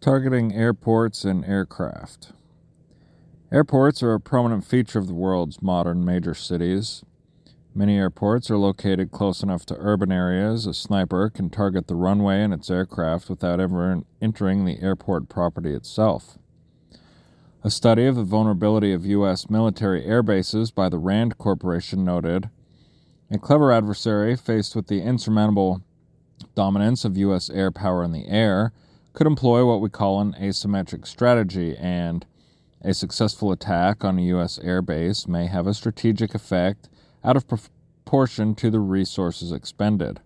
Targeting airports and aircraft. Airports are a prominent feature of the world's modern major cities. Many airports are located close enough to urban areas a sniper can target the runway and its aircraft without ever entering the airport property itself. A study of the vulnerability of U.S. military air bases by the RAND Corporation noted, a clever adversary faced with the insurmountable dominance of U.S. air power in the air could employ what we call an asymmetric strategy, and a successful attack on a U.S. air base may have a strategic effect out of proportion to the resources expended.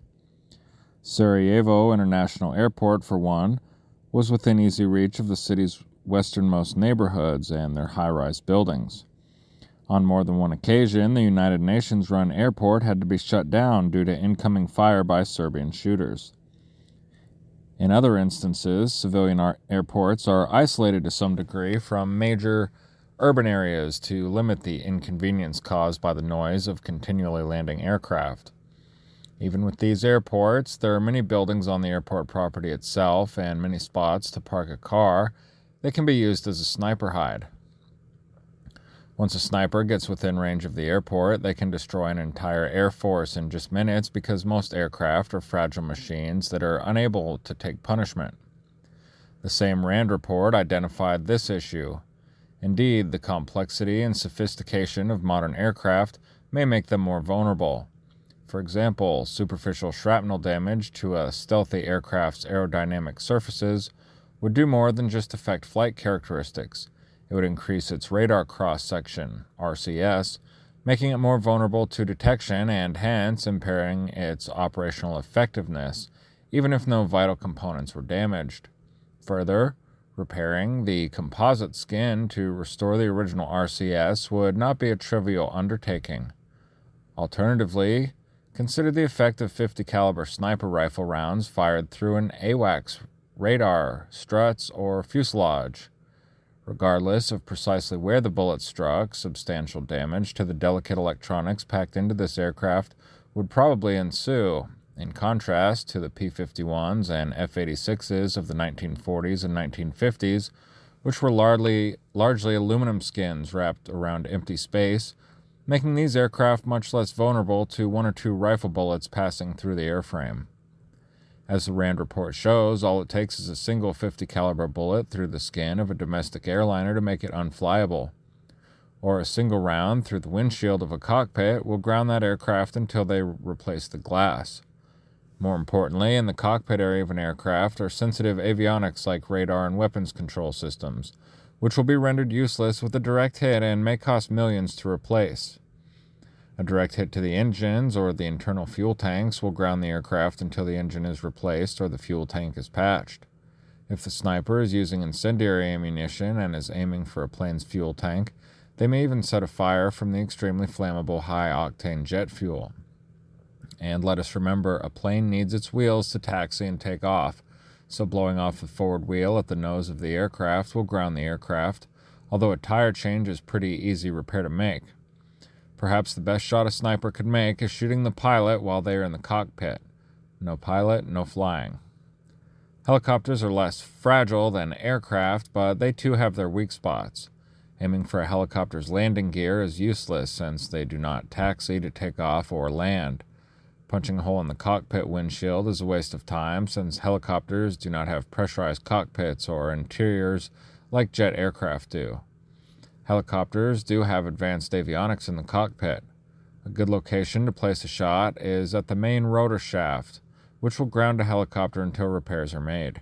Sarajevo International Airport, for one, was within easy reach of the city's westernmost neighborhoods and their high-rise buildings. On more than one occasion, the United Nations-run airport had to be shut down due to incoming fire by Serbian shooters. In other instances, civilian airports are isolated to some degree from major urban areas to limit the inconvenience caused by the noise of continually landing aircraft. Even with these airports, there are many buildings on the airport property itself and many spots to park a car that can be used as a sniper hide. Once a sniper gets within range of the airport, they can destroy an entire air force in just minutes because most aircraft are fragile machines that are unable to take punishment. The same RAND report identified this issue. Indeed, the complexity and sophistication of modern aircraft may make them more vulnerable. For example, superficial shrapnel damage to a stealthy aircraft's aerodynamic surfaces would do more than just affect flight characteristics. It would increase its radar cross-section, RCS, making it more vulnerable to detection and hence impairing its operational effectiveness, even if no vital components were damaged. Further, repairing the composite skin to restore the original RCS would not be a trivial undertaking. Alternatively, consider the effect of 50 caliber sniper rifle rounds fired through an AWACS radar, struts, or fuselage. Regardless of precisely where the bullet struck, substantial damage to the delicate electronics packed into this aircraft would probably ensue, in contrast to the P-51s and F-86s of the 1940s and 1950s, which were largely aluminum skins wrapped around empty space, making these aircraft much less vulnerable to one or two rifle bullets passing through the airframe. As the RAND report shows, all it takes is a single 50 caliber bullet through the skin of a domestic airliner to make it unflyable. Or a single round through the windshield of a cockpit will ground that aircraft until they replace the glass. More importantly, in the cockpit area of an aircraft are sensitive avionics like radar and weapons control systems, which will be rendered useless with a direct hit and may cost millions to replace. A direct hit to the engines or the internal fuel tanks will ground the aircraft until the engine is replaced or the fuel tank is patched. If the sniper is using incendiary ammunition and is aiming for a plane's fuel tank, they may even set a fire from the extremely flammable high-octane jet fuel. And let us remember, a plane needs its wheels to taxi and take off, so blowing off the forward wheel at the nose of the aircraft will ground the aircraft, although a tire change is pretty easy repair to make. Perhaps the best shot a sniper could make is shooting the pilot while they are in the cockpit. No pilot, no flying. Helicopters are less fragile than aircraft, but they too have their weak spots. Aiming for a helicopter's landing gear is useless since they do not taxi to take off or land. Punching a hole in the cockpit windshield is a waste of time since helicopters do not have pressurized cockpits or interiors like jet aircraft do. Helicopters do have advanced avionics in the cockpit. A good location to place a shot is at the main rotor shaft, which will ground a helicopter until repairs are made.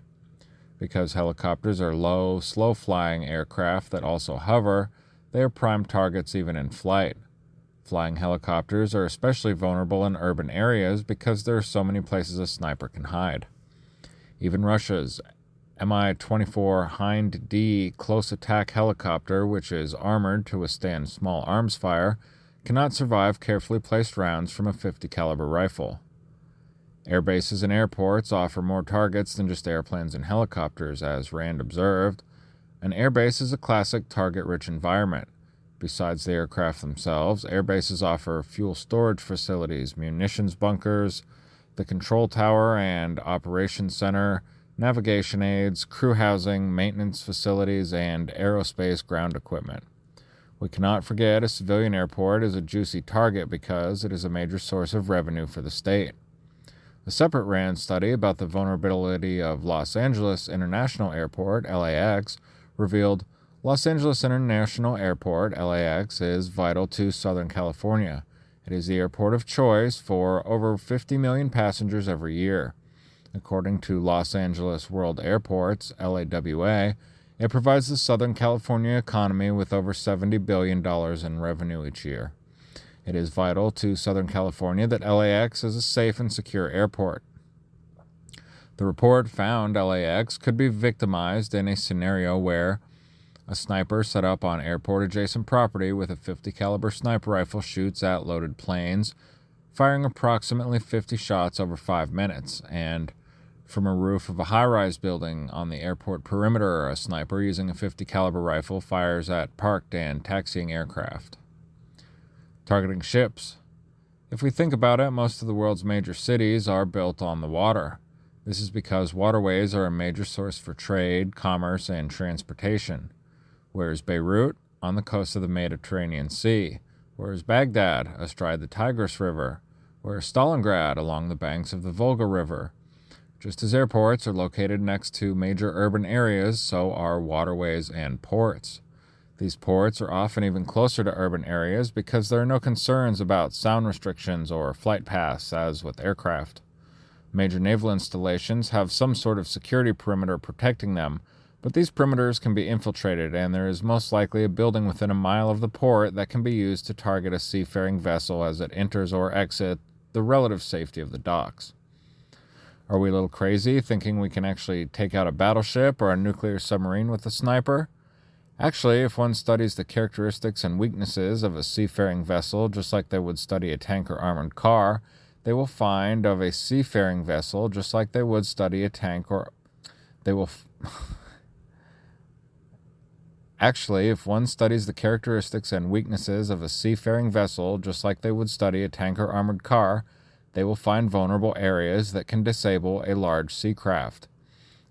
Because helicopters are low, slow-flying aircraft that also hover, they are prime targets even in flight. Flying helicopters are especially vulnerable in urban areas because there are so many places a sniper can hide. Even Russia's Mi-24 Hind D close attack helicopter, which is armored to withstand small arms fire, cannot survive carefully placed rounds from a 50 caliber rifle. Airbases and airports offer more targets than just airplanes and helicopters, as Rand observed. An airbase is a classic target-rich environment. Besides the aircraft themselves, airbases offer fuel storage facilities, munitions bunkers, the control tower and operations center, navigation aids, crew housing, maintenance facilities, and aerospace ground equipment. We cannot forget a civilian airport is a juicy target because it is a major source of revenue for the state. A separate RAND study about the vulnerability of Los Angeles International Airport, LAX, revealed Los Angeles International Airport, LAX, is vital to Southern California. It is the airport of choice for over 50 million passengers every year. According to Los Angeles World Airports, LAWA, it provides the Southern California economy with over $70 billion in revenue each year. It is vital to Southern California that LAX is a safe and secure airport. The report found LAX could be victimized in a scenario where a sniper set up on airport-adjacent property with a .50 caliber sniper rifle shoots at loaded planes, firing approximately 50 shots over 5 minutes, and from a roof of a high-rise building on the airport perimeter, a sniper using a .50 caliber rifle fires at parked and taxiing aircraft. Targeting ships. If we think about it, most of the world's major cities are built on the water. This is because waterways are a major source for trade, commerce, and transportation. Where is Beirut? On the coast of the Mediterranean Sea. Where is Baghdad? Astride the Tigris River. Where is Stalingrad? Along the banks of the Volga River. Just as airports are located next to major urban areas, so are waterways and ports. These ports are often even closer to urban areas because there are no concerns about sound restrictions or flight paths as with aircraft. Major naval installations have some sort of security perimeter protecting them, but these perimeters can be infiltrated, and there is most likely a building within a mile of the port that can be used to target a seafaring vessel as it enters or exits the relative safety of the docks. Are we a little crazy thinking we can actually take out a battleship or a nuclear submarine with a sniper? Actually, if one studies the characteristics and weaknesses of a seafaring vessel just like they would study a tank or armored car, they will find of a seafaring vessel just like they would study a tank or... Actually, if one studies the characteristics and weaknesses of a seafaring vessel just like they would study a tank or armored car, they will find vulnerable areas that can disable a large seacraft.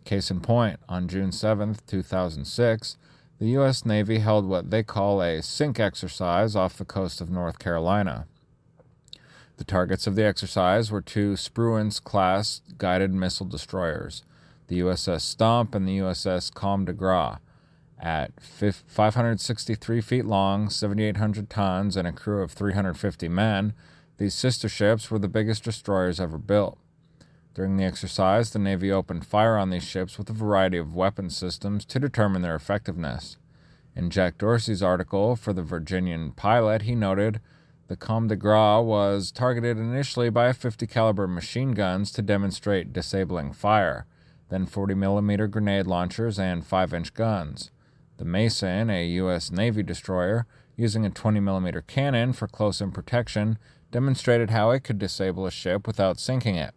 Case in point, on June 7, 2006, the U.S. Navy held what they call a sink exercise off the coast of North Carolina. The targets of the exercise were 2 Spruance-class guided missile destroyers, the USS Stump and the USS Comme de Gras. At 563 feet long, 7,800 tons, and a crew of 350 men, these sister ships were the biggest destroyers ever built. During the exercise, the Navy opened fire on these ships with a variety of weapon systems to determine their effectiveness. In Jack Dorsey's article for the Virginian Pilot, he noted, the Comme de Gras was targeted initially by a .50 caliber machine guns to demonstrate disabling fire, then 40mm grenade launchers and 5-inch guns. The Mason, a U.S. Navy destroyer, using a 20mm cannon for close-in protection, demonstrated how it could disable a ship without sinking it.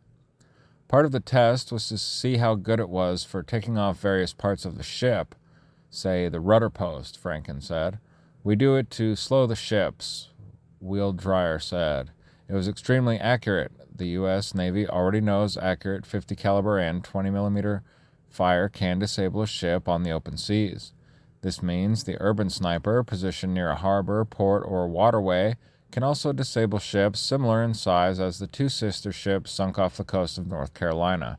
Part of the test was to see how good it was for taking off various parts of the ship, say the rudder post, Franken said. We do it to slow the ships, Wheel-Dryer said. It was extremely accurate. The U.S. Navy already knows accurate .50 caliber and 20mm fire can disable a ship on the open seas. This means the urban sniper positioned near a harbor, port, or waterway can also disable ships similar in size as the 2 sister ships sunk off the coast of North Carolina.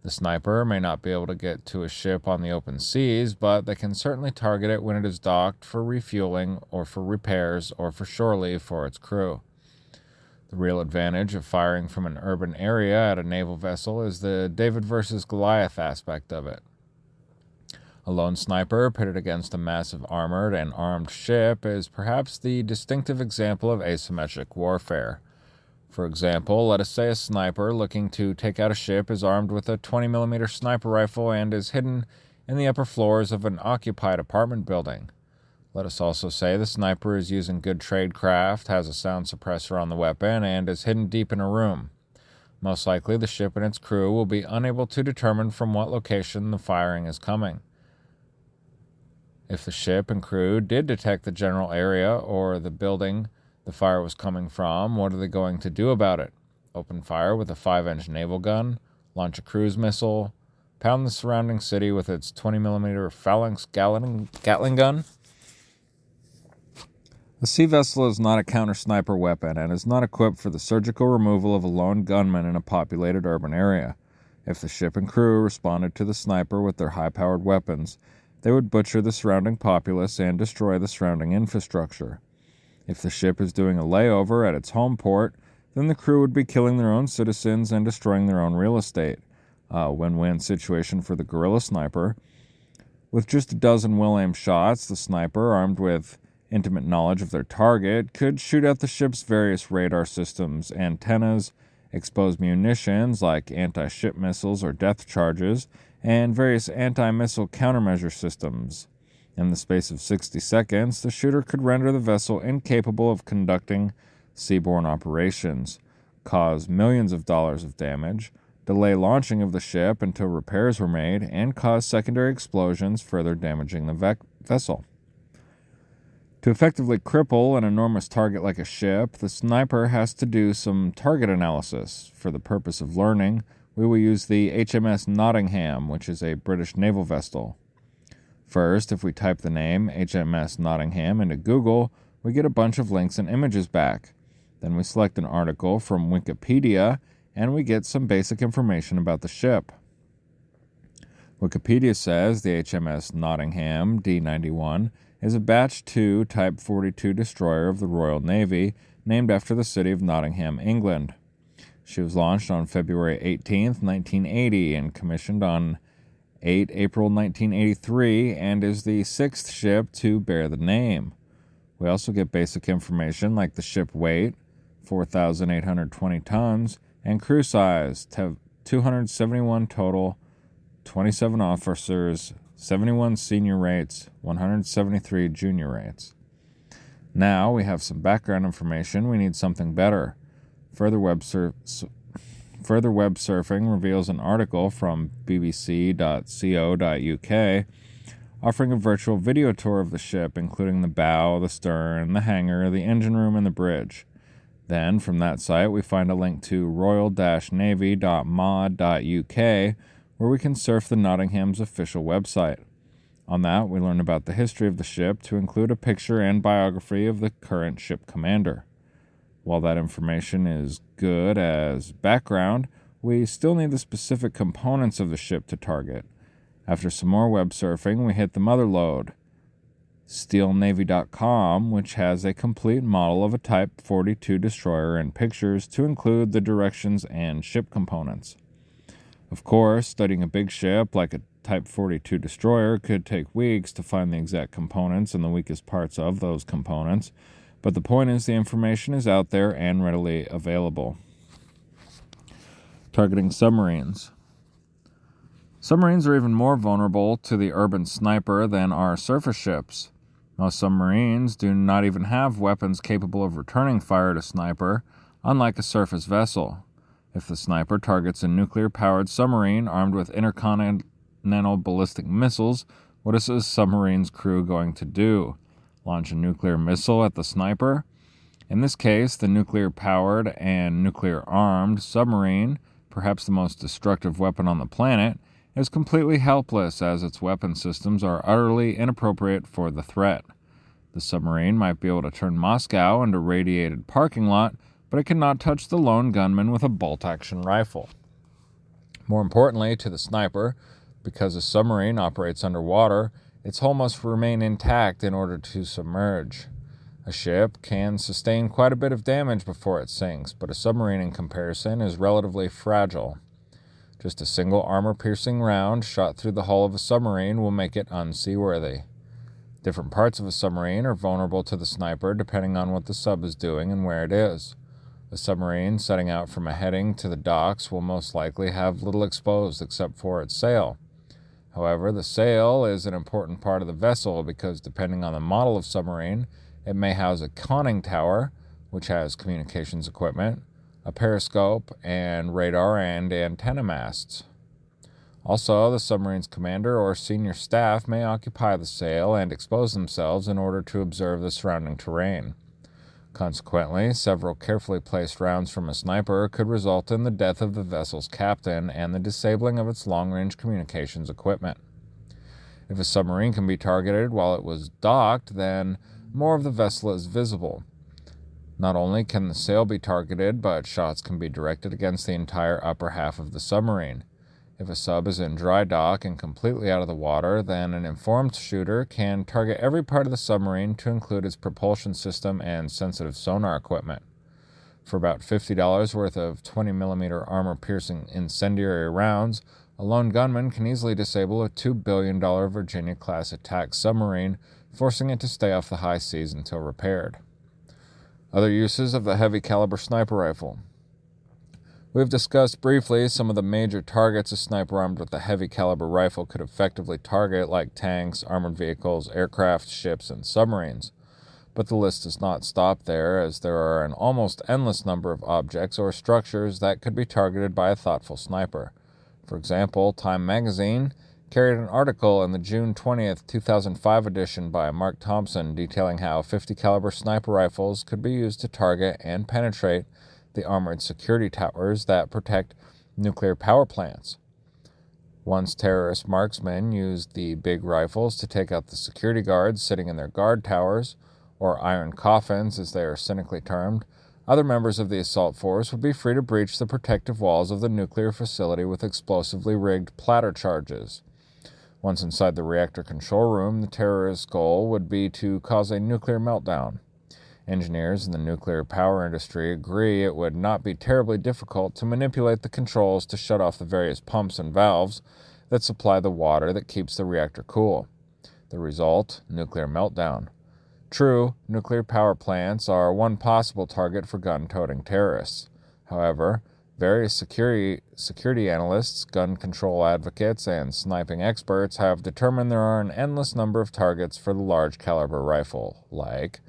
The sniper may not be able to get to a ship on the open seas, but they can certainly target it when it is docked for refueling or for repairs or for shore leave for its crew. The real advantage of firing from an urban area at a naval vessel is the David versus Goliath aspect of it. A lone sniper pitted against a massive armored and armed ship is perhaps the distinctive example of asymmetric warfare. For example, let us say a sniper looking to take out a ship is armed with a 20mm sniper rifle and is hidden in the upper floors of an occupied apartment building. Let us also say the sniper is using good tradecraft, has a sound suppressor on the weapon, and is hidden deep in a room. Most likely the ship and its crew will be unable to determine from what location the firing is coming. If the ship and crew did detect the general area or the building the fire was coming from, what are they going to do about it? Open fire with a 5-inch naval gun? Launch a cruise missile? pound the surrounding city with its 20mm phalanx Gatling gun? A sea vessel is not a counter-sniper weapon and is not equipped for the surgical removal of a lone gunman in a populated urban area. If the ship and crew responded to the sniper with their high-powered weapons, they would butcher the surrounding populace and destroy the surrounding infrastructure. If the ship is doing a layover at its home port, then the crew would be killing their own citizens and destroying their own real estate. A win-win situation for the guerrilla sniper. With just a dozen well-aimed shots, the sniper, armed with intimate knowledge of their target, could shoot out the ship's various radar systems, antennas, expose munitions like anti-ship missiles or depth charges, and various anti-missile countermeasure systems. In the space of 60 seconds, the shooter could render the vessel incapable of conducting seaborne operations, cause millions of dollars of damage, delay launching of the ship until repairs were made, and cause secondary explosions, further damaging the vessel. To effectively cripple an enormous target like a ship, the sniper has to do some target analysis. For the purpose of learning, we will use the HMS Nottingham, which is a British naval vessel. First, if we type the name HMS Nottingham into Google, we get a bunch of links and images back. Then we select an article from Wikipedia, and we get some basic information about the ship. Wikipedia says the HMS Nottingham D91 is a Batch 2 Type 42 destroyer of the Royal Navy, named after the city of Nottingham, England. She was launched on February 18, 1980, and commissioned on 8 April 1983, and is the sixth ship to bear the name. We also get basic information like the ship weight, 4,820 tons, and crew size, 271 total, 27 officers, 71 senior rates, 173 junior rates. Now we have some background information. We need something better. Further web surfing reveals an article from bbc.co.uk offering a virtual video tour of the ship, including the bow, the stern, the hangar, the engine room, and the bridge. Then, from that site, we find a link to royal-navy.mod.uk, where we can surf the Nottingham's official website. On that, we learn about the history of the ship to include a picture and biography of the current ship commander. While that information is good as background, we still need the specific components of the ship to target. After some more web surfing, we hit the mother lode, steelnavy.com, which has a complete model of a Type 42 destroyer and pictures to include the directions and ship components. Of course, studying a big ship like a Type 42 destroyer could take weeks to find the exact components and the weakest parts of those components, but the point is the information is out there and readily available. Targeting submarines. Submarines are even more vulnerable to the urban sniper than are surface ships. Most submarines do not even have weapons capable of returning fire to sniper, unlike a surface vessel. If the sniper targets a nuclear-powered submarine armed with intercontinental ballistic missiles, what is a submarine's crew going to do? Launch a nuclear missile at the sniper? In this case, the nuclear-powered and nuclear-armed submarine, perhaps the most destructive weapon on the planet, is completely helpless as its weapon systems are utterly inappropriate for the threat. The submarine might be able to turn Moscow into a radiated parking lot, but it cannot touch the lone gunman with a bolt-action rifle. More importantly to the sniper, because a submarine operates underwater, its hull must remain intact in order to submerge. A ship can sustain quite a bit of damage before it sinks, but a submarine in comparison is relatively fragile. Just a single armor-piercing round shot through the hull of a submarine will make it unseaworthy. Different parts of a submarine are vulnerable to the sniper depending on what the sub is doing and where it is. A submarine setting out from a heading to the docks will most likely have little exposed except for its sail. However, the sail is an important part of the vessel because depending on the model of submarine, it may house a conning tower, which has communications equipment, a periscope, and radar and antenna masts. Also, the submarine's commander or senior staff may occupy the sail and expose themselves in order to observe the surrounding terrain. Consequently, several carefully placed rounds from a sniper could result in the death of the vessel's captain and the disabling of its long-range communications equipment. If a submarine can be targeted while it was docked, then more of the vessel is visible. Not only can the sail be targeted, but shots can be directed against the entire upper half of the submarine. If a sub is in dry dock and completely out of the water, then an informed shooter can target every part of the submarine to include its propulsion system and sensitive sonar equipment. For about $50 worth of 20mm armor-piercing incendiary rounds, a lone gunman can easily disable a $2 billion Virginia-class attack submarine, forcing it to stay off the high seas until repaired. Other uses of the heavy-caliber sniper rifle. We have discussed briefly some of the major targets a sniper armed with a heavy-caliber rifle could effectively target, like tanks, armored vehicles, aircraft, ships, and submarines. But the list does not stop there, as there are an almost endless number of objects or structures that could be targeted by a thoughtful sniper. For example, Time magazine carried an article in the June 20th, 2005 edition by Mark Thompson detailing how 50-caliber sniper rifles could be used to target and penetrate the armored security towers that protect nuclear power plants. Once terrorist marksmen used the big rifles to take out the security guards sitting in their guard towers, or iron coffins as they are cynically termed, other members of the assault force would be free to breach the protective walls of the nuclear facility with explosively rigged platter charges. Once inside the reactor control room, the terrorist's goal would be to cause a nuclear meltdown. Engineers in the nuclear power industry agree it would not be terribly difficult to manipulate the controls to shut off the various pumps and valves that supply the water that keeps the reactor cool. The result, nuclear meltdown. True, nuclear power plants are one possible target for gun-toting terrorists. However, various security analysts, gun control advocates, and sniping experts have determined there are an endless number of targets for the large-caliber rifle, like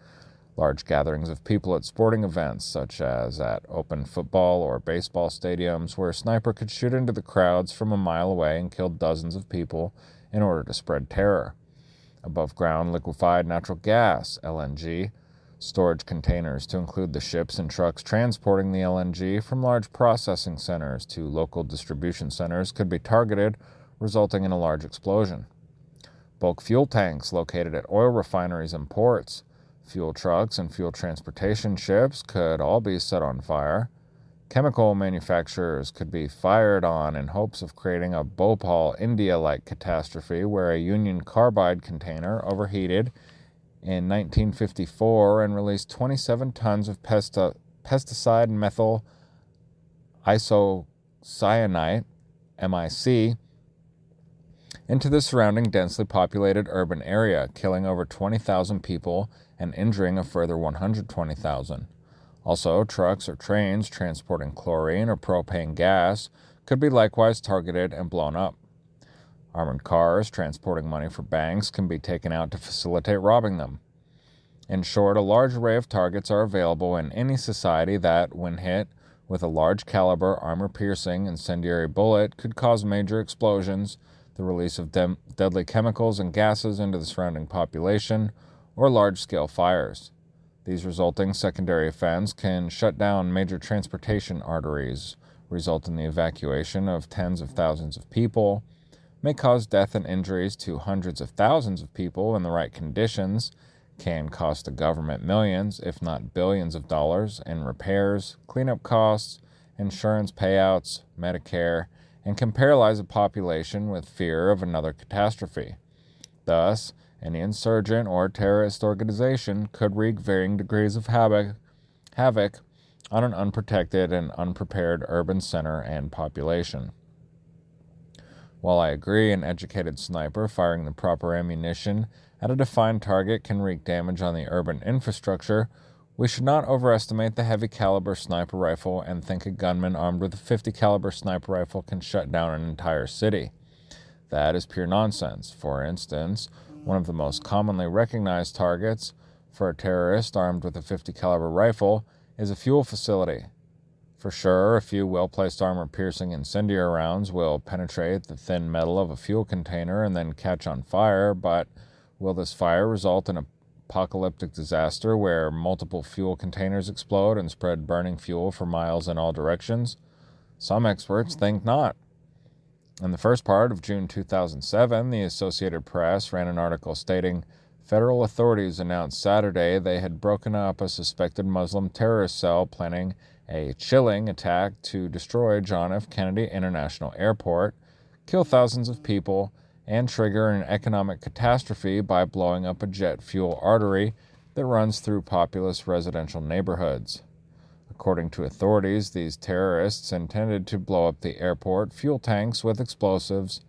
large gatherings of people at sporting events, such as at open football or baseball stadiums, where a sniper could shoot into the crowds from a mile away and kill dozens of people in order to spread terror. Above-ground liquefied natural gas, LNG, storage containers to include the ships and trucks transporting the LNG from large processing centers to local distribution centers could be targeted, resulting in a large explosion. Bulk fuel tanks located at oil refineries and ports, fuel trucks and fuel transportation ships could all be set on fire. Chemical manufacturers could be fired on in hopes of creating a Bhopal, India-like catastrophe where a Union Carbide container overheated in 1954 and released 27 tons of pesticide methyl isocyanate, MIC, into the surrounding densely populated urban area, killing over 20,000 people and injuring a further 120,000. Also, trucks or trains transporting chlorine or propane gas could be likewise targeted and blown up. Armored cars transporting money for banks can be taken out to facilitate robbing them. In short, a large array of targets are available in any society that, when hit with a large caliber, armor-piercing, incendiary bullet, could cause major explosions, the release of deadly chemicals and gases into the surrounding population, or large-scale fires. These resulting secondary effects can shut down major transportation arteries, result in the evacuation of tens of thousands of people, may cause death and injuries to hundreds of thousands of people in the right conditions, can cost the government millions, if not billions of dollars in repairs, cleanup costs, insurance payouts, Medicare, and can paralyze a population with fear of another catastrophe. Thus, any insurgent or terrorist organization could wreak varying degrees of havoc on an unprotected and unprepared urban center and population. While I agree an educated sniper firing the proper ammunition at a defined target can wreak damage on the urban infrastructure, we should not overestimate the heavy-caliber sniper rifle and think a gunman armed with a 50-caliber sniper rifle can shut down an entire city. That is pure nonsense. For instance, one of the most commonly recognized targets for a terrorist armed with a 50-caliber rifle is a fuel facility. For sure, a few well-placed armor-piercing incendiary rounds will penetrate the thin metal of a fuel container and then catch on fire, but will this fire result in a apocalyptic disaster where multiple fuel containers explode and spread burning fuel for miles in all directions? Some experts think not. In the first part of June 2007, the Associated Press ran an article stating federal authorities announced Saturday they had broken up a suspected Muslim terrorist cell planning a chilling attack to destroy John F. Kennedy International Airport, kill thousands of people, and trigger an economic catastrophe by blowing up a jet fuel artery that runs through populous residential neighborhoods. According to authorities, these terrorists intended to blow up the airport fuel tanks with explosives,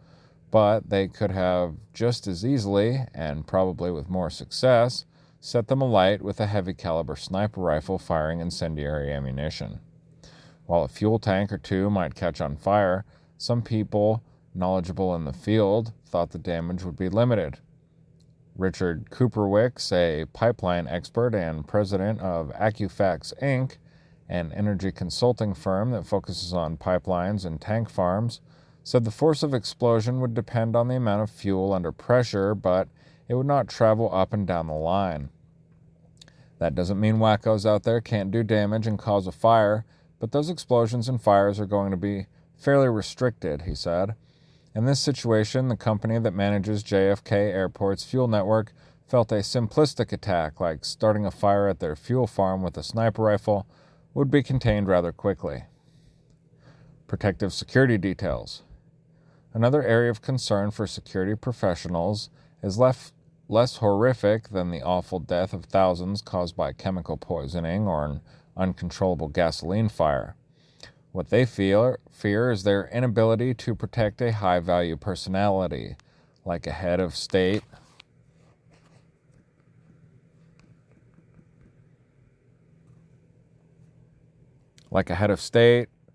but they could have just as easily, and probably with more success, set them alight with a heavy-caliber sniper rifle firing incendiary ammunition. While a fuel tank or two might catch on fire, some people knowledgeable in the field thought the damage would be limited. Richard Cooperwicks, a pipeline expert and president of AccuFacts Inc., an energy consulting firm that focuses on pipelines and tank farms, said the force of explosion would depend on the amount of fuel under pressure, but it would not travel up and down the line. That doesn't mean wackos out there can't do damage and cause a fire, but those explosions and fires are going to be fairly restricted, he said. In this situation, the company that manages JFK Airport's fuel network felt a simplistic attack, like starting a fire at their fuel farm with a sniper rifle, would be contained rather quickly. Protective security details. Another area of concern for security professionals is less horrific than the awful death of thousands caused by chemical poisoning or an uncontrollable gasoline fire. What they fear is their inability to protect a high-value personality, like a head of state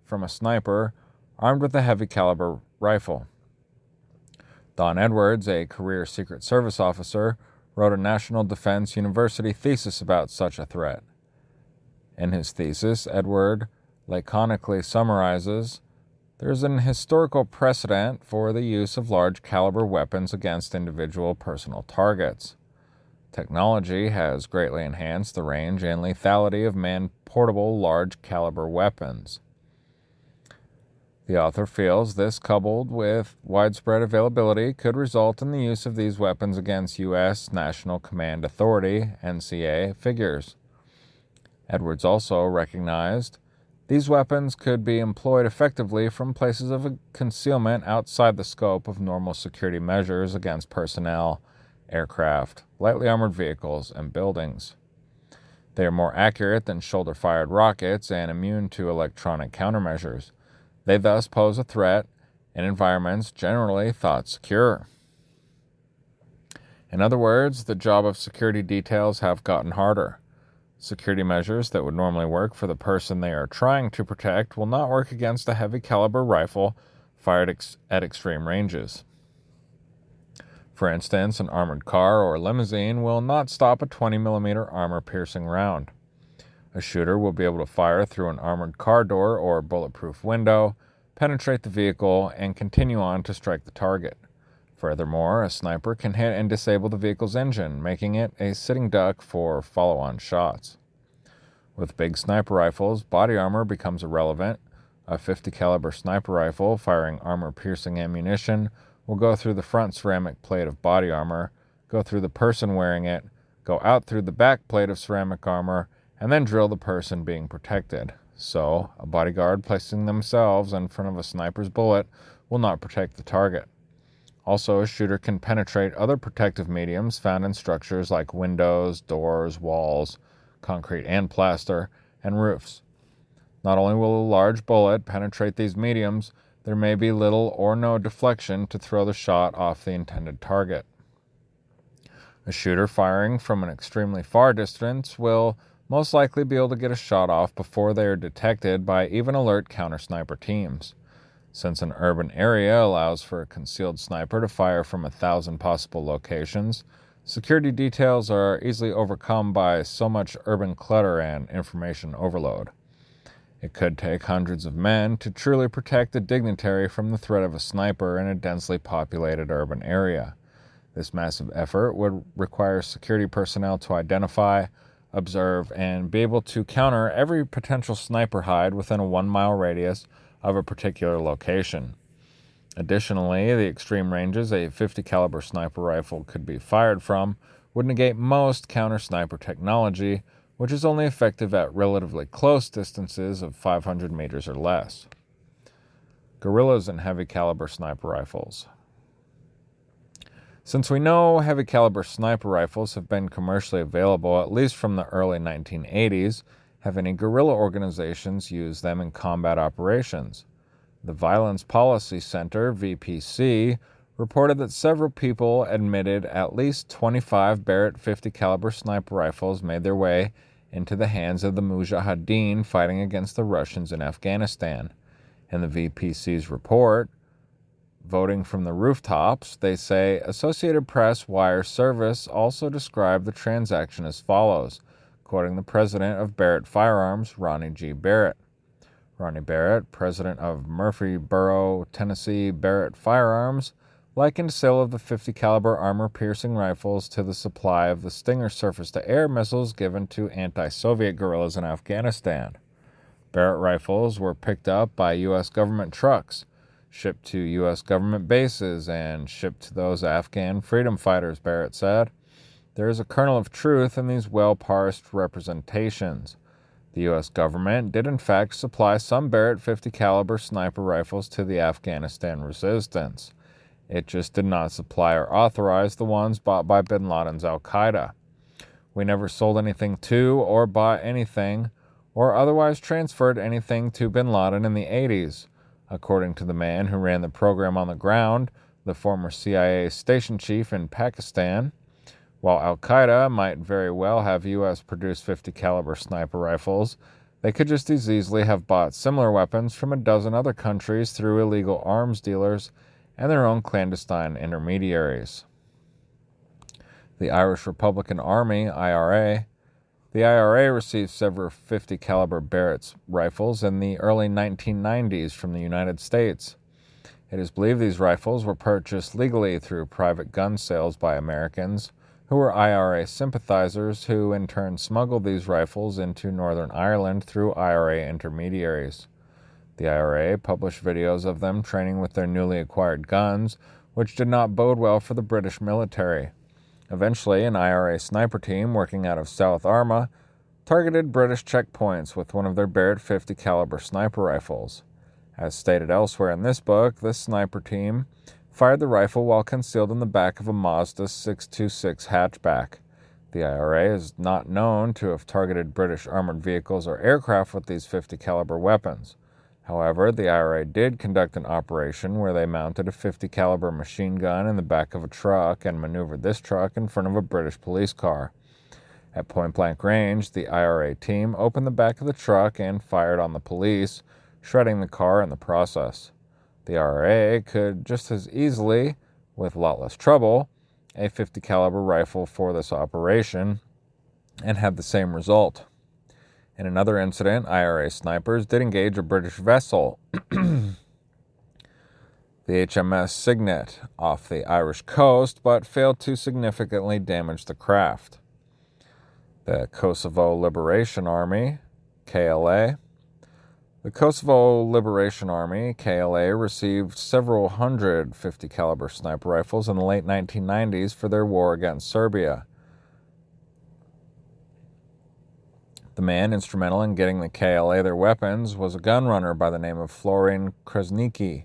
from a sniper armed with a heavy-caliber rifle. Don Edwards, a career Secret Service officer, wrote a National Defense University thesis about such a threat. In his thesis, Edward laconically summarizes, there is an historical precedent for the use of large-caliber weapons against individual personal targets. Technology has greatly enhanced the range and lethality of man-portable large-caliber weapons. The author feels this, coupled with widespread availability, could result in the use of these weapons against U.S. National Command Authority, NCA, figures. Edwards also recognized these weapons could be employed effectively from places of concealment outside the scope of normal security measures against personnel, aircraft, lightly armored vehicles, and buildings. They are more accurate than shoulder-fired rockets and immune to electronic countermeasures. They thus pose a threat in environments generally thought secure. In other words, the job of security details have gotten harder. Security measures that would normally work for the person they are trying to protect will not work against a heavy-caliber rifle fired at extreme ranges. For instance, an armored car or limousine will not stop a 20mm armor-piercing round. A shooter will be able to fire through an armored car door or bulletproof window, penetrate the vehicle, and continue on to strike the target. Furthermore, a sniper can hit and disable the vehicle's engine, making it a sitting duck for follow-on shots. With big sniper rifles, body armor becomes irrelevant. A .50 caliber sniper rifle firing armor-piercing ammunition will go through the front ceramic plate of body armor, go through the person wearing it, go out through the back plate of ceramic armor, and then drill the person being protected. So, a bodyguard placing themselves in front of a sniper's bullet will not protect the target. Also, a shooter can penetrate other protective mediums found in structures like windows, doors, walls, concrete and plaster, and roofs. Not only will a large bullet penetrate these mediums, there may be little or no deflection to throw the shot off the intended target. A shooter firing from an extremely far distance will most likely be able to get a shot off before they are detected by even alert counter-sniper teams. Since an urban area allows for a concealed sniper to fire from 1,000 possible locations, security details are easily overcome by so much urban clutter and information overload. It could take hundreds of men to truly protect a dignitary from the threat of a sniper in a densely populated urban area. This massive effort would require security personnel to identify, observe, and be able to counter every potential sniper hide within a 1-mile radius of a particular location. Additionally, the extreme ranges a 50 caliber sniper rifle could be fired from would negate most counter-sniper technology, which is only effective at relatively close distances of 500 meters or less. Guerrillas and heavy caliber sniper rifles. Since we know heavy caliber sniper rifles have been commercially available at least from the early 1980s, have any guerrilla organizations used them in combat operations? The Violence Policy Center, VPC, reported that several people admitted at least 25 Barrett 50 caliber sniper rifles made their way into the hands of the Mujahideen fighting against the Russians in Afghanistan. In the VPC's report, Voting from the Rooftops, they say Associated Press wire service also described the transaction as follows, quoting the president of Barrett Firearms, Ronnie G. Barrett. Ronnie Barrett, president of Murfreesboro, Tennessee Barrett Firearms, likened sale of the 50 caliber armor-piercing rifles to the supply of the Stinger surface-to-air missiles given to anti-Soviet guerrillas in Afghanistan. Barrett rifles were picked up by U.S. government trucks, shipped to U.S. government bases, and shipped to those Afghan freedom fighters, Barrett said. There is a kernel of truth in these well-parsed representations. The U.S. government did in fact supply some Barrett 50 caliber sniper rifles to the Afghanistan resistance. It just did not supply or authorize the ones bought by bin Laden's al-Qaeda. We never sold anything to or bought anything or otherwise transferred anything to bin Laden in the 80s, according to the man who ran the program on the ground, the former CIA station chief in Pakistan. While al-Qaeda might very well have U.S.-produced 50 caliber sniper rifles, they could just as easily have bought similar weapons from a dozen other countries through illegal arms dealers and their own clandestine intermediaries. The Irish Republican Army, IRA. The IRA received several 50 caliber Barrett's rifles in the early 1990s from the United States. It is believed these rifles were purchased legally through private gun sales by Americans who were IRA sympathizers who in turn smuggled these rifles into Northern Ireland through IRA intermediaries. The IRA published videos of them training with their newly acquired guns, which did not bode well for the British military. Eventually, an IRA sniper team working out of South Armagh targeted British checkpoints with one of their Barrett 50 caliber sniper rifles. As stated elsewhere in this book, this sniper team fired the rifle while concealed in the back of a Mazda 626 hatchback. The IRA is not known to have targeted British armored vehicles or aircraft with these 50 caliber weapons. However, the IRA did conduct an operation where they mounted a 50 caliber machine gun in the back of a truck and maneuvered this truck in front of a British police car. At point-blank range, the IRA team opened the back of the truck and fired on the police, shredding the car in the process. The IRA could just as easily, with a lot less trouble, a 50 caliber rifle for this operation and had the same result. In another incident, IRA snipers did engage a British vessel, the HMS Signet, off the Irish coast, but failed to significantly damage the craft. The Kosovo Liberation Army, KLA. The Kosovo Liberation Army, KLA, received several hundred 50 caliber sniper rifles in the late 1990s for their war against Serbia. The man instrumental in getting the KLA their weapons was a gunrunner by the name of Florin Krasniqi.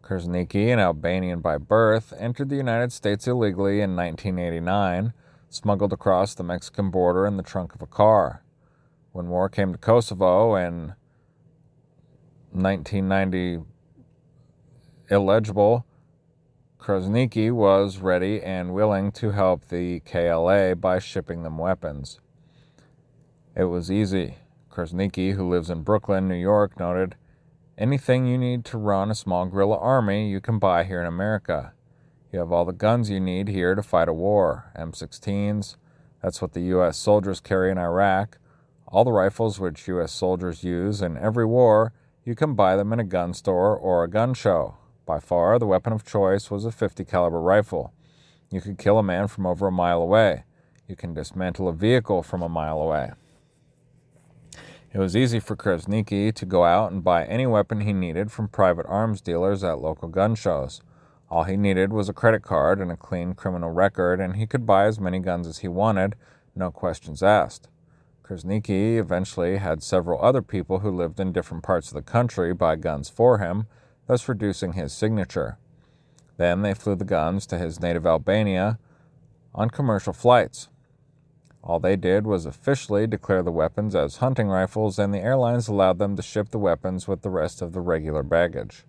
Krasniqi, an Albanian by birth, entered the United States illegally in 1989, smuggled across the Mexican border in the trunk of a car. When war came to Kosovo in 1990, illegible, Krasniqi was ready and willing to help the KLA by shipping them weapons. It was easy. Krasniqi, who lives in Brooklyn, New York, noted, "Anything you need to run a small guerrilla army, you can buy here in America. You have all the guns you need here to fight a war. M16s, that's what the U.S. soldiers carry in Iraq. All the rifles which U.S. soldiers use in every war, you can buy them in a gun store or a gun show. By far, the weapon of choice was a 50 caliber rifle. You could kill a man from over a mile away. You can dismantle a vehicle from a mile away. It was easy for Krasniqi to go out and buy any weapon he needed from private arms dealers at local gun shows. All he needed was a credit card and a clean criminal record, and he could buy as many guns as he wanted, no questions asked. Krasniqi eventually had several other people who lived in different parts of the country buy guns for him, thus reducing his signature. Then they flew the guns to his native Albania on commercial flights. All they did was officially declare the weapons as hunting rifles, and the airlines allowed them to ship the weapons with the rest of the regular baggage.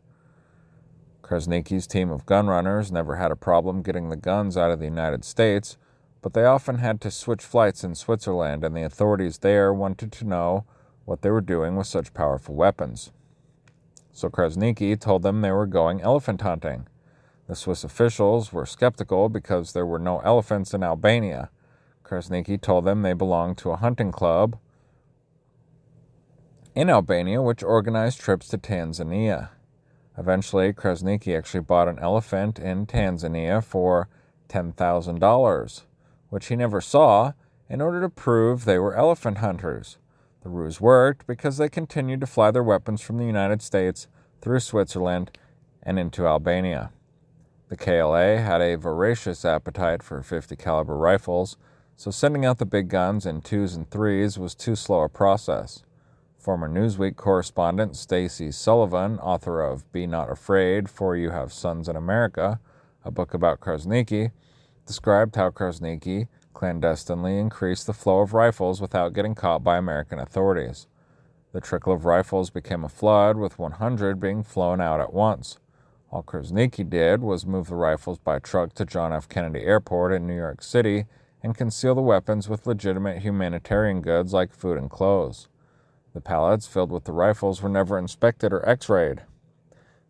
Krasniqi's team of gun runners never had a problem getting the guns out of the United States, but they often had to switch flights in Switzerland, and the authorities there wanted to know what they were doing with such powerful weapons. So Krasniqi told them they were going elephant hunting. The Swiss officials were skeptical because there were no elephants in Albania. Krasniqi told them they belonged to a hunting club in Albania which organized trips to Tanzania. Eventually, Krasniqi actually bought an elephant in Tanzania for $10,000, which he never saw, in order to prove they were elephant hunters. The ruse worked because they continued to fly their weapons from the United States through Switzerland and into Albania. The KLA had a voracious appetite for .50 caliber rifles, so sending out the big guns in 2s and 3s was too slow a process. Former Newsweek correspondent Stacy Sullivan, author of Be Not Afraid, For You Have Sons in America, a book about Krasniqi, described how Krasniqi clandestinely increased the flow of rifles without getting caught by American authorities. The trickle of rifles became a flood, with 100 being flown out at once. All Krasniqi did was move the rifles by truck to John F. Kennedy Airport in New York City and conceal the weapons with legitimate humanitarian goods like food and clothes. The pallets filled with the rifles were never inspected or x-rayed.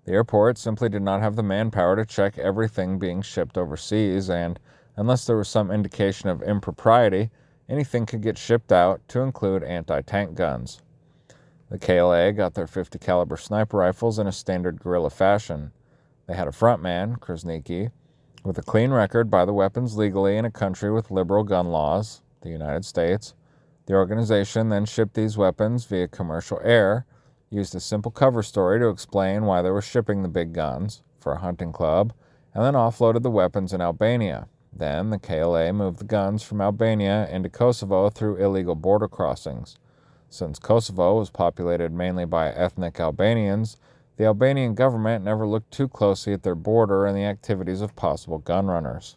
The airport simply did not have the manpower to check everything being shipped overseas, and unless there was some indication of impropriety, anything could get shipped out, to include anti-tank guns. The KLA got their .50 caliber sniper rifles in a standard guerrilla fashion. They had a front man, Krasniqi, with a clean record buy the weapons legally in a country with liberal gun laws, the United States. The organization then shipped these weapons via commercial air, used a simple cover story to explain why they were shipping the big guns for a hunting club, and then offloaded the weapons in Albania. Then the KLA moved the guns from Albania into Kosovo through illegal border crossings. Since Kosovo was populated mainly by ethnic Albanians, the Albanian government never looked too closely at their border and the activities of possible gun runners.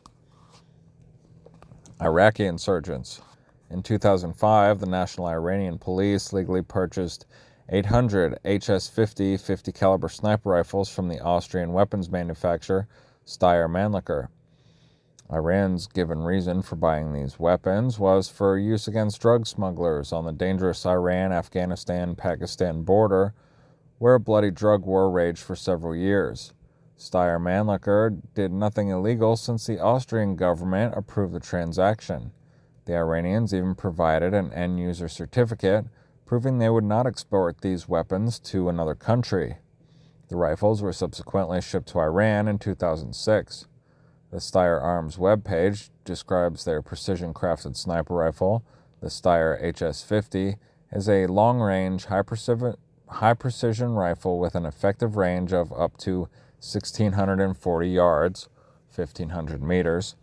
Iraqi insurgents. In 2005, the National Iranian Police legally purchased 800 HS-50 .50 caliber sniper rifles from the Austrian weapons manufacturer Steyr-Mannlicher. Iran's given reason for buying these weapons was for use against drug smugglers on the dangerous Iran-Afghanistan-Pakistan border, where a bloody drug war raged for several years. Steyr-Mannlicher did nothing illegal since the Austrian government approved the transaction. The Iranians even provided an end-user certificate proving they would not export these weapons to another country. The rifles were subsequently shipped to Iran in 2006. The Steyr Arms webpage describes their precision-crafted sniper rifle. The Steyr HS-50 is a long-range, high-precision rifle with an effective range of up to 1,640 yards, 1,500 meters.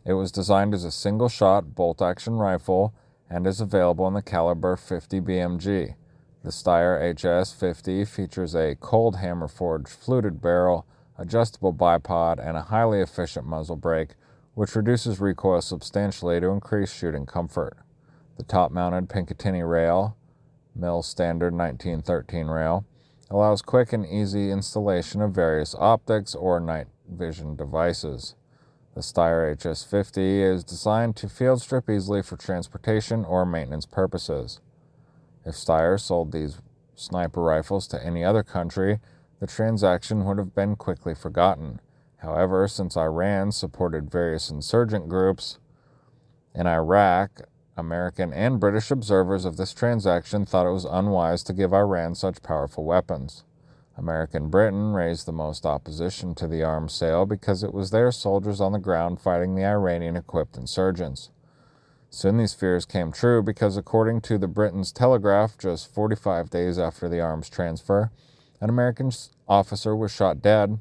It was designed as a single-shot bolt-action rifle and is available in the caliber .50 BMG. The Steyr HS-50 features a cold hammer-forged fluted barrel, adjustable bipod, and a highly efficient muzzle brake, which reduces recoil substantially to increase shooting comfort. The top-mounted Picatinny rail, Mill Standard 1913 rail, allows quick and easy installation of various optics or night vision devices. The Steyr HS-50 is designed to field strip easily for transportation or maintenance purposes. If Steyr sold these sniper rifles to any other country, the transaction would have been quickly forgotten. However, since Iran supported various insurgent groups in Iraq, American and British observers of this transaction thought it was unwise to give Iran such powerful weapons. American Britain raised the most opposition to the arms sale because it was their soldiers on the ground fighting the Iranian-equipped insurgents. Soon these fears came true because, according to the Britain's Telegraph, just 45 days after the arms transfer, an American officer was shot dead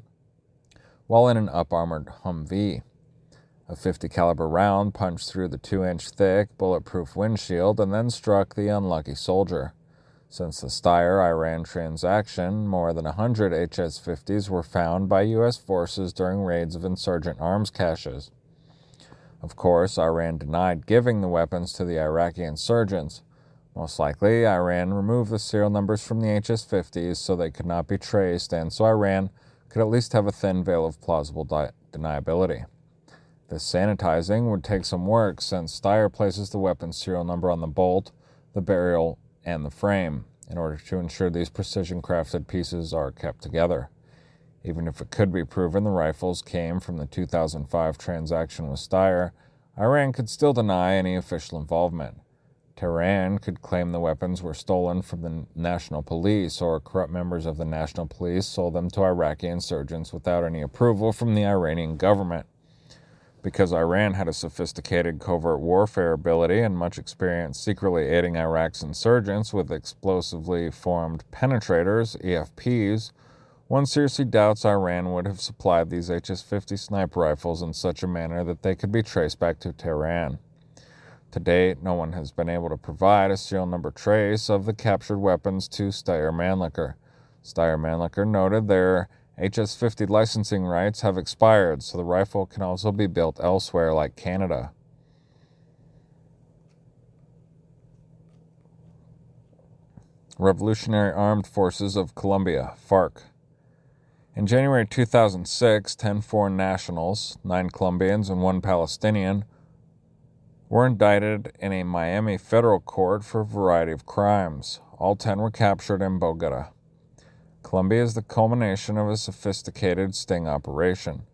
while in an up-armored Humvee. A .50 caliber round punched through the 2-inch thick, bulletproof windshield and then struck the unlucky soldier. Since the Steyr-Iran transaction, more than 100 HS-50s were found by U.S. forces during raids of insurgent arms caches. Of course, Iran denied giving the weapons to the Iraqi insurgents. Most likely, Iran removed the serial numbers from the HS-50s so they could not be traced, and so Iran could at least have a thin veil of plausible deniability. This sanitizing would take some work, since Steyr places the weapon's serial number on the bolt, the barrel, and the frame, in order to ensure these precision-crafted pieces are kept together. Even if it could be proven the rifles came from the 2005 transaction with Steyr, Iran could still deny any official involvement. Tehran could claim the weapons were stolen from the National Police, or corrupt members of the National Police sold them to Iraqi insurgents without any approval from the Iranian government. Because Iran had a sophisticated covert warfare ability and much experience secretly aiding Iraq's insurgents with explosively formed penetrators, EFPs, one seriously doubts Iran would have supplied these HS-50 sniper rifles in such a manner that they could be traced back to Tehran. To date, no one has been able to provide a serial number trace of the captured weapons to Steyr-Mannlicher. Steyr-Mannlicher noted their HS-50 licensing rights have expired, so the rifle can also be built elsewhere, like Canada. Revolutionary Armed Forces of Colombia, FARC. In January 2006, 10 foreign nationals, 9 Colombians and 1 Palestinian, were indicted in a Miami federal court for a variety of crimes. All 10 were captured in Bogota. Colombia is the culmination of a sophisticated sting operation.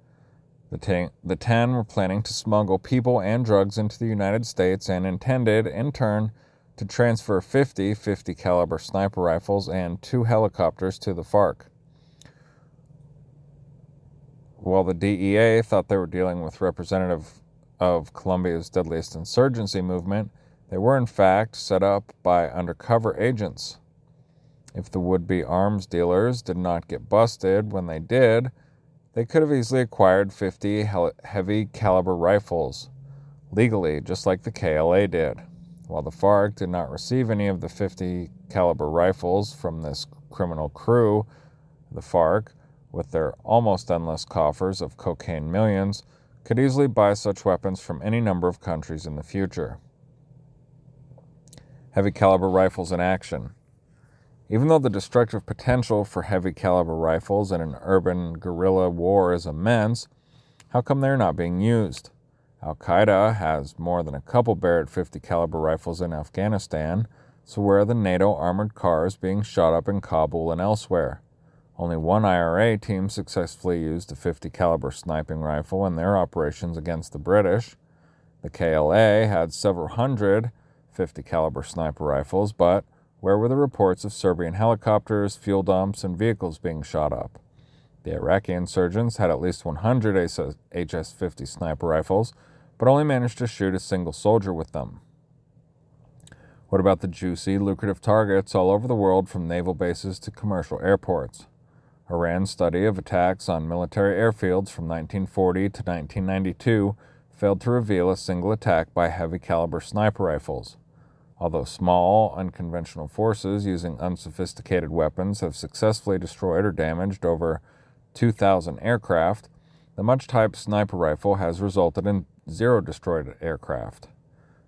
The 10 were planning to smuggle people and drugs into the United States and intended, in turn, to transfer 50 .50 caliber sniper rifles and 2 helicopters to the FARC. While the DEA thought they were dealing with representative of Colombia's deadliest insurgency movement, they were in fact set up by undercover agents. If the would-be arms dealers did not get busted when they did, they could have easily acquired 50 heavy caliber rifles, legally, just like the KLA did. While the FARC did not receive any of the 50 caliber rifles from this criminal crew, the FARC, with their almost endless coffers of cocaine millions, could easily buy such weapons from any number of countries in the future. Heavy caliber rifles in action. Even though the destructive potential for heavy caliber rifles in an urban guerrilla war is immense, how come they're not being used? Al-Qaeda has more than a couple Barrett 50 caliber rifles in Afghanistan, so where are the NATO armored cars being shot up in Kabul and elsewhere? Only one IRA team successfully used a 50 caliber sniping rifle in their operations against the British. The KLA had several hundred 50 caliber sniper rifles, but where were the reports of Serbian helicopters, fuel dumps, and vehicles being shot up? The Iraqi insurgents had at least 100 HS-50 sniper rifles, but only managed to shoot a single soldier with them. What about the juicy, lucrative targets all over the world, from naval bases to commercial airports? Iran's study of attacks on military airfields from 1940 to 1992 failed to reveal a single attack by heavy caliber sniper rifles. Although small, unconventional forces using unsophisticated weapons have successfully destroyed or damaged over 2,000 aircraft, the much-typed sniper rifle has resulted in 0 destroyed aircraft.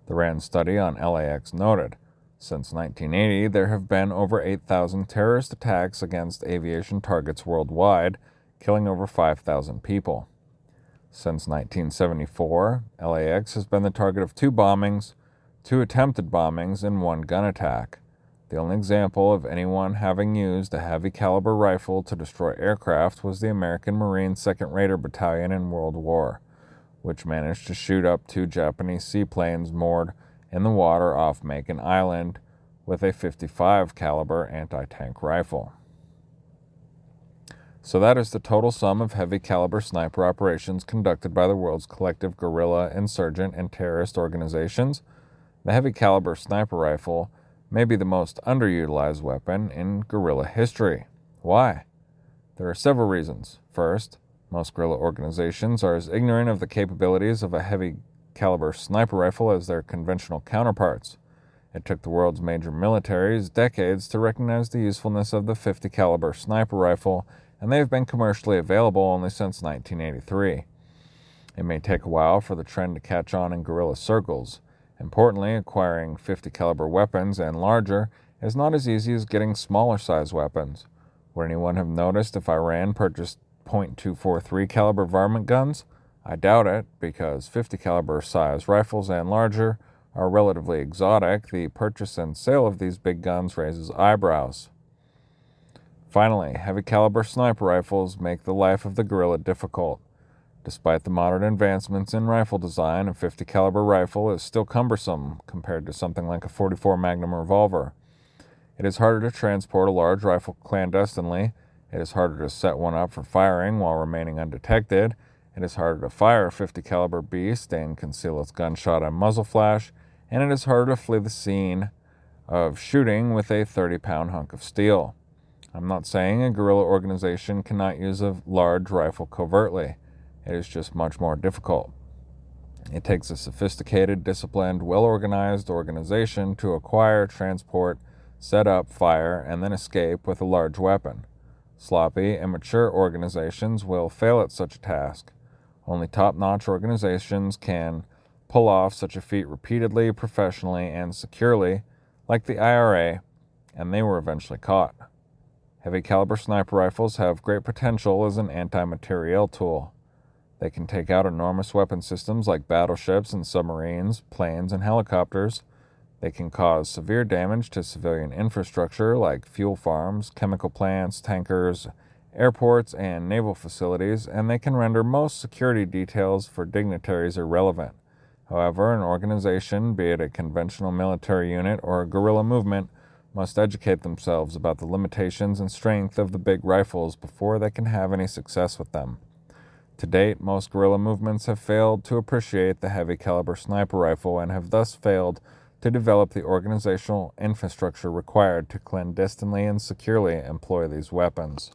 The RAND study on LAX noted, since 1980, there have been over 8,000 terrorist attacks against aviation targets worldwide, killing over 5,000 people. Since 1974, LAX has been the target of 2 bombings, 2 attempted bombings, and 1 gun attack. The only example of anyone having used a heavy caliber rifle to destroy aircraft was the American Marine 2nd Raider Battalion in World War, which managed to shoot up 2 Japanese seaplanes moored in the water off Macon Island with a 55 caliber anti-tank rifle. So that is the total sum of heavy caliber sniper operations conducted by the world's collective guerrilla, insurgent, and terrorist organizations. The heavy caliber sniper rifle may be the most underutilized weapon in guerrilla history. Why? There are several reasons. First, most guerrilla organizations are as ignorant of the capabilities of a heavy caliber sniper rifle as their conventional counterparts. It took the world's major militaries decades to recognize the usefulness of the 50 caliber sniper rifle, and they have been commercially available only since 1983. It may take a while for the trend to catch on in guerrilla circles. Importantly, acquiring 50 caliber weapons and larger is not as easy as getting smaller size weapons. Would anyone have noticed if Iran purchased .243 caliber varmint guns? I doubt it, because 50 caliber size rifles and larger are relatively exotic. The purchase and sale of these big guns raises eyebrows. Finally, heavy caliber sniper rifles make the life of the guerrilla difficult. Despite the modern advancements in rifle design, a 50 caliber rifle is still cumbersome compared to something like a .44 Magnum revolver. It is harder to transport a large rifle clandestinely. It is harder to set one up for firing while remaining undetected. It is harder to fire a 50 caliber beast and conceal its gunshot and muzzle flash, and it is harder to flee the scene of shooting with a 30-pound hunk of steel. I'm not saying a guerrilla organization cannot use a large rifle covertly. It is just much more difficult. It takes a sophisticated, disciplined, well-organized organization to acquire, transport, set up, fire, and then escape with a large weapon. Sloppy, immature organizations will fail at such a task. Only top-notch organizations can pull off such a feat repeatedly, professionally, and securely, like the IRA, and they were eventually caught. Heavy caliber sniper rifles have great potential as an anti-materiel tool. They can take out enormous weapon systems like battleships and submarines, planes, and helicopters. They can cause severe damage to civilian infrastructure like fuel farms, chemical plants, tankers, airports, and naval facilities, and they can render most security details for dignitaries irrelevant. However, an organization, be it a conventional military unit or a guerrilla movement, must educate themselves about the limitations and strength of the big rifles before they can have any success with them. To date, most guerrilla movements have failed to appreciate the heavy caliber sniper rifle and have thus failed to develop the organizational infrastructure required to clandestinely and securely employ these weapons.